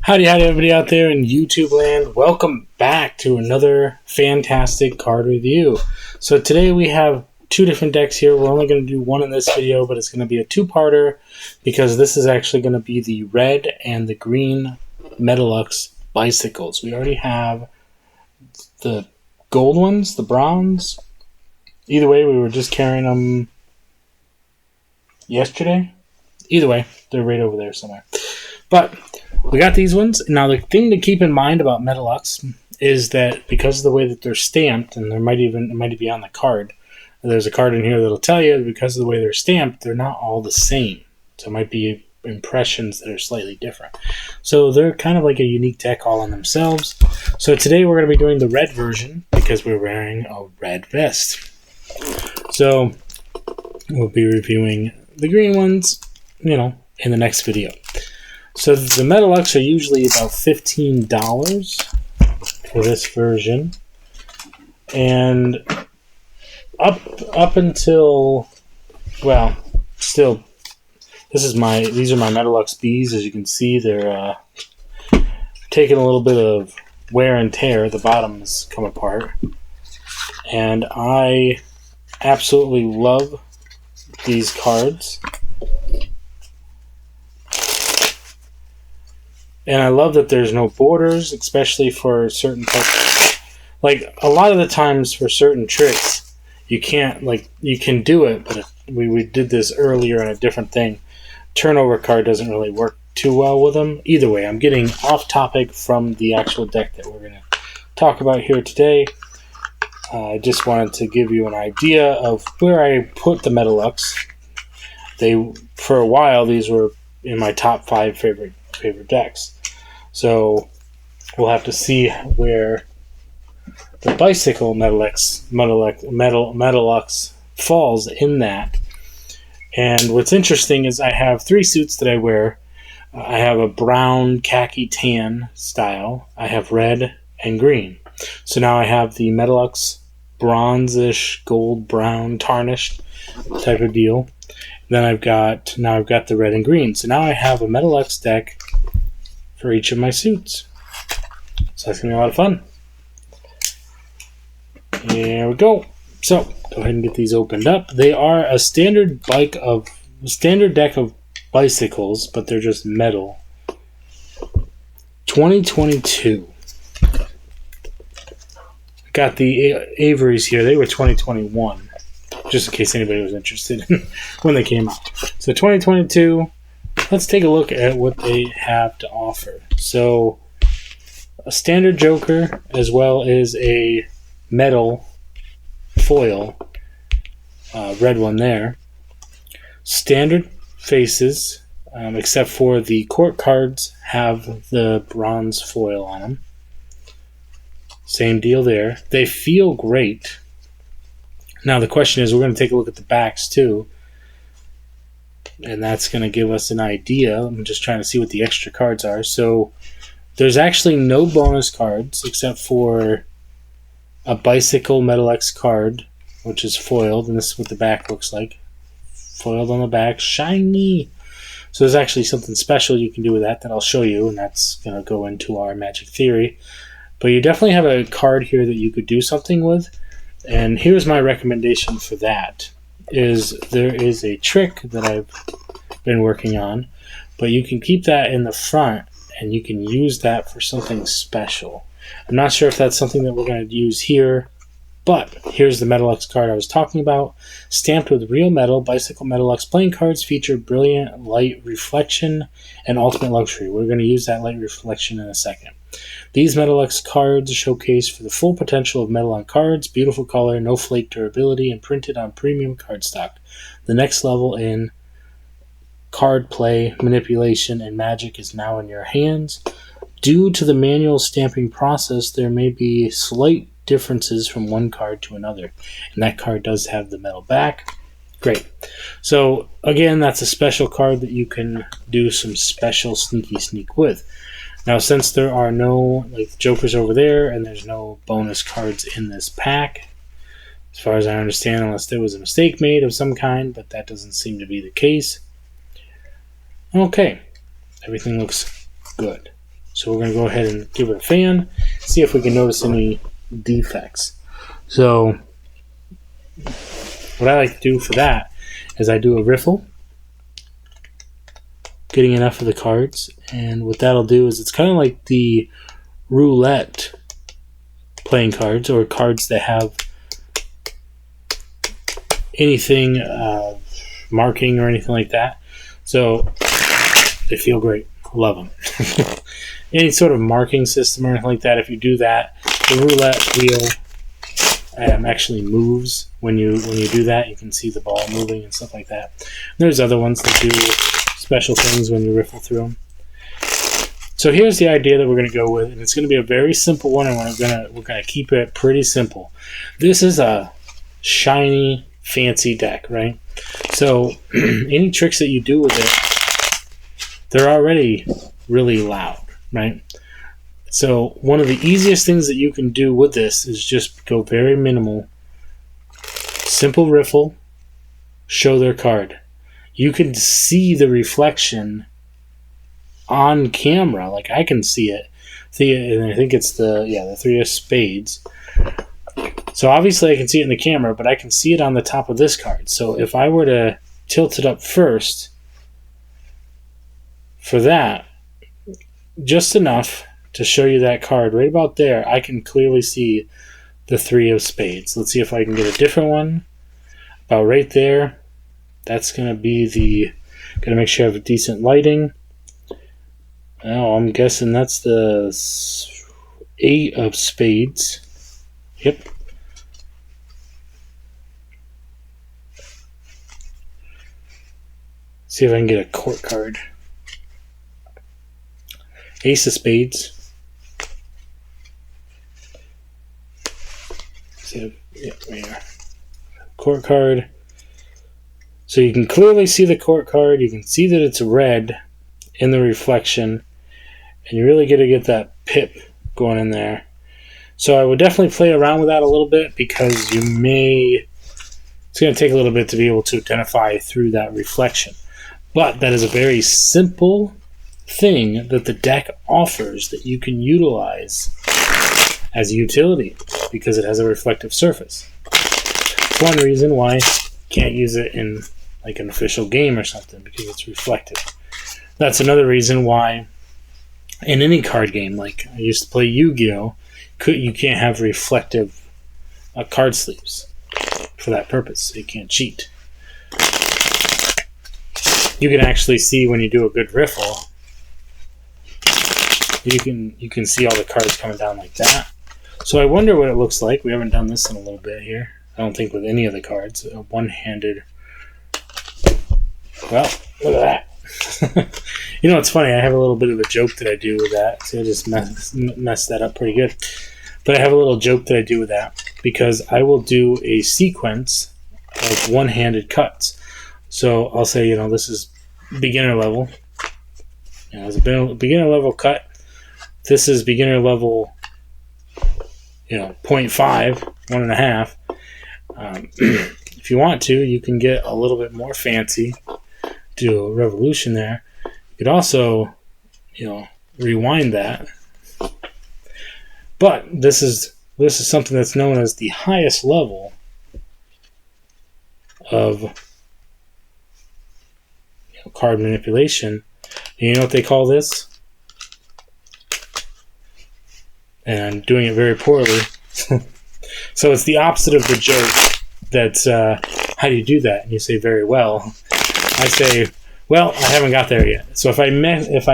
Howdy everybody out there in YouTube land. Welcome back to another fantastic card review. So today we have two different decks here. We're only going to do one in this video, but it's going to be a two-parter because this is actually going to be the red and the green METALLUXE bicycles. We already have the gold ones, the bronze. Either way, we were just carrying them yesterday. Either way, they're right over there somewhere. But we got these ones. Now, the thing to keep in mind about METALLUXE is that because of the way that they're stamped, and it might be on the card, there's a card in here that'll tell you because of the way they're stamped, they're not all the same. So it might be impressions that are slightly different. So they're kind of like a unique deck all in themselves. So today we're going to be doing the red version because we're wearing a red vest. So we'll be reviewing the green ones, in the next video. So the METALLUXE are usually about $15 for this version, and up until, well, still, these are my METALLUXE Bs. As you can see, they're taking a little bit of wear and tear. The bottoms come apart, and I absolutely love these cards. And I love that there's no borders, especially for certain parts. Like, a lot of the times for certain tricks, you can't, you can do it, but we did this earlier on a different thing. Turnover card doesn't really work too well with them. Either way, I'm getting off topic from the actual deck that we're going to talk about here today. I just wanted to give you an idea of where I put the METALLUXE. For a while, these were in my top 5 favorite decks. So we'll have to see where the bicycle METALLUXE falls in that. And what's interesting is I have 3 suits that I wear. I have a brown, khaki, tan style. I have red and green. So now I have the METALLUXE bronzish, gold, brown, tarnished type of deal. Then I've got the red and green. So now I have a METALLUXE deck for each of my suits. So that's going to be a lot of fun. Here we go. So, go ahead and get these opened up. They are a standard deck of bicycles, but they're just metal. 2022. Got the Averys here. They were 2021. Just in case anybody was interested in when they came out. So 2022, let's take a look at what they have to offer. So a standard Joker as well as a metal foil, red one there. Standard faces, except for the court cards have the bronze foil on them. Same deal there. They feel great. Now the question is, we're going to take a look at the backs too, and that's going to give us an idea. I'm just trying to see what the extra cards are. So there's actually no bonus cards except for a bicycle METALLUXE card, which is foiled, and this is what the back looks like. Foiled on the back, shiny. So there's actually something special you can do with that I'll show you, and that's going to go into our magic theory. But you definitely have a card here that you could do something with. And here's my recommendation for that, is there is a trick that I've been working on, but you can keep that in the front and you can use that for something special. I'm not sure if that's something that we're going to use here, but here's the METALLUXE card I was talking about. Stamped with real metal, bicycle METALLUXE playing cards feature brilliant light reflection and ultimate luxury. We're going to use that light reflection in a second. These METALLUXE cards showcase for the full potential of metal on cards, beautiful color, no flake durability, and printed on premium cardstock. The next level in card play, manipulation, and magic is now in your hands. Due to the manual stamping process, there may be slight differences from one card to another, and that card does have the metal back. Great. So again, that's a special card that you can do some special sneaky sneak with. Now, since there are no Jokers over there and there's no bonus cards in this pack, as far as I understand, unless there was a mistake made of some kind, but that doesn't seem to be the case. Okay, everything looks good. So we're going to go ahead and give it a fan, see if we can notice any defects. So what I like to do for that is I do a riffle, getting enough of the cards, and what that'll do is it's kind of like the roulette playing cards, or cards that have anything marking or anything like that. So they feel great. Love them. Any sort of marking system or anything like that, if you do that, the roulette wheel actually moves when you do that. You can see the ball moving and stuff like that. And there's other ones that do special things when you riffle through them. So here's the idea that we're going to go with, and it's going to be a very simple one, and we're going to keep it pretty simple. This is a shiny, fancy deck, right? So any tricks that you do with it, they're already really loud, right? So one of the easiest things that you can do with this is just go very minimal, simple riffle, show their card. You can see the reflection on camera, like I can see it. And I think it's the three of spades. So obviously I can see it in the camera, but I can see it on the top of this card. So if I were to tilt it up first, for that, just enough to show you that card right about there, I can clearly see the three of spades. Let's see if I can get a different one. About right there. That's going to be the... Got to make sure I have decent lighting. Oh, I'm guessing that's the 8 of spades. Yep. See if I can get a court card. Ace of spades. See, yeah, right here. Court card. So you can clearly see the court card. You can see that it's red in the reflection. And you really got to get that pip going in there. So I would definitely play around with that a little bit, because you may... It's going to take a little bit to be able to identify through that reflection. But that is a very simple thing that the deck offers that you can utilize as a utility, because it has a reflective surface. It's one reason why you can't use it in like an official game or something, because it's reflective. That's another reason why in any card game, like I used to play Yu-Gi-Oh, you can't have reflective card sleeves for that purpose, so you can't cheat. You can actually see when you do a good riffle, you can see all the cards coming down like that. So I wonder what it looks like. We haven't done this in a little bit here. I don't think with any of the cards. A one-handed. Well, look at that. You know, it's funny. I have a little bit of a joke that I do with that. See, I just messed that up pretty good. But I have a little joke that I do with that, because I will do a sequence of one-handed cuts. So I'll say, you know, this is beginner level. You know, it's a beginner level cut. This is beginner level, you know, 0.5, 1.5. If you want to, you can get a little bit more fancy, do a revolution there. You could also, you know, rewind that. But this is something that's known as the highest level of card manipulation. And you know what they call this? And I'm doing it very poorly. So it's the opposite of the joke. That's how do you do that? And you say very well. I say, well, I haven't got there yet. So if I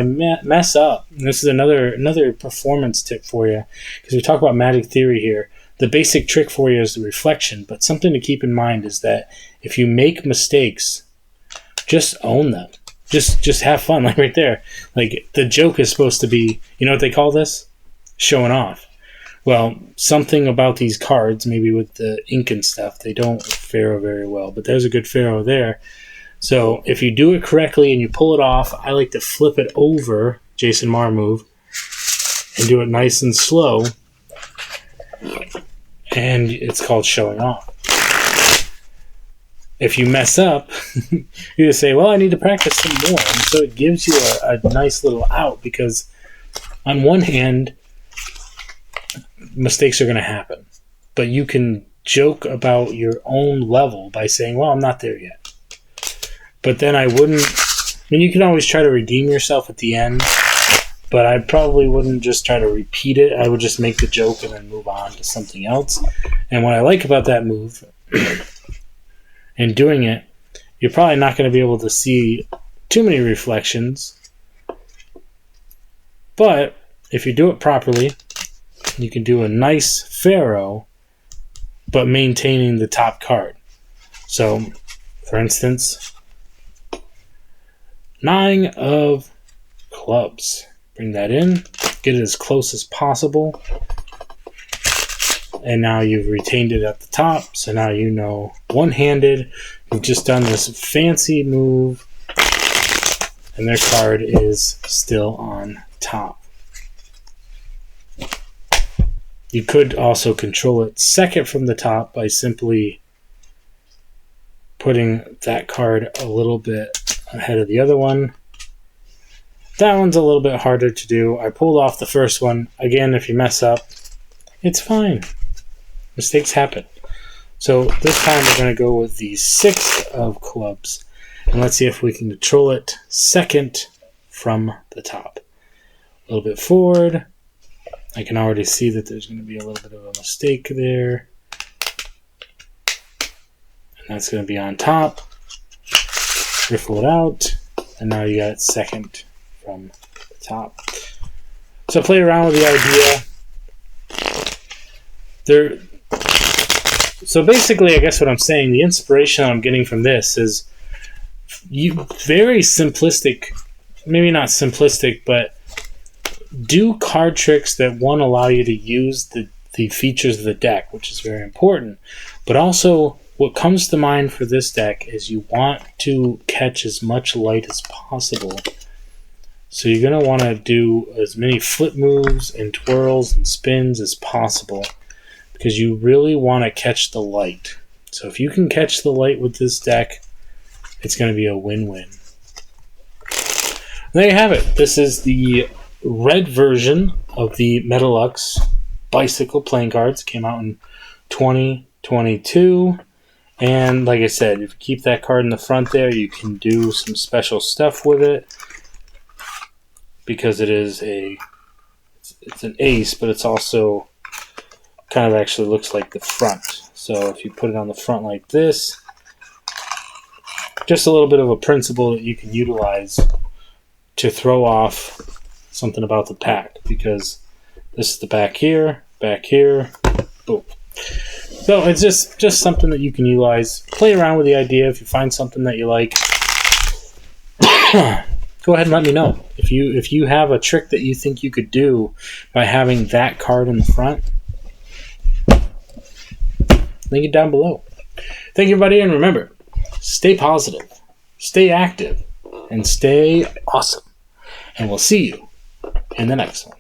mess up, and this is another performance tip for you, because we talk about magic theory here. The basic trick for you is the reflection, but something to keep in mind is that if you make mistakes, just own them. Just have fun, like right there. Like the joke is supposed to be, you know what they call this? Showing off. Well, something about these cards, maybe with the ink and stuff, they don't faro very well. But there's a good faro there. So if you do it correctly and you pull it off, I like to flip it over, Jason Marr move, and do it nice and slow. And it's called showing off. If you mess up, you just say, well, I need to practice some more. And so it gives you a nice little out, because on one hand, mistakes are going to happen, but you can joke about your own level by saying, well, I'm not there yet. But then you can always try to redeem yourself at the end, but I probably wouldn't just try to repeat it. I would just make the joke and then move on to something else. And what I like about that move and doing it, you're probably not going to be able to see too many reflections. But if you do it properly, you can do a nice pharaoh, but maintaining the top card. So, for instance, 9 of clubs. Bring that in, get it as close as possible. And now you've retained it at the top, so now you know one-handed. You've just done this fancy move, and their card is still on top. You could also control it second from the top by simply putting that card a little bit ahead of the other one. That one's a little bit harder to do. I pulled off the first one. Again, if you mess up, it's fine. Mistakes happen. So this time we're going to go with the 6 of clubs. And let's see if we can control it second from the top. A little bit forward. I can already see that there's going to be a little bit of a mistake there. And that's going to be on top. Riffle it out. And now you got it second from the top. So play around with the idea. So basically, I guess what I'm saying, the inspiration I'm getting from this is very simplistic, maybe not simplistic, but do card tricks that, one, allow you to use the features of the deck, which is very important. But also, what comes to mind for this deck is you want to catch as much light as possible. So you're going to want to do as many flip moves and twirls and spins as possible, because you really want to catch the light. So if you can catch the light with this deck, it's going to be a win-win. There you have it. This is the red version of the METALLUXE bicycle playing cards. It came out in 2022. And like I said, if you keep that card in the front there, you can do some special stuff with it, because it's an ace, but it's also kind of actually looks like the front. So if you put it on the front like this, just a little bit of a principle that you can utilize to throw off something about the pack, because this is the back here, boom. So it's just something that you can utilize. Play around with the idea. If you find something that you like, go ahead and let me know. If you have a trick that you think you could do by having that card in the front, link it down below. Thank you, everybody, and remember, stay positive, stay active, and stay awesome. And we'll see you in the next one.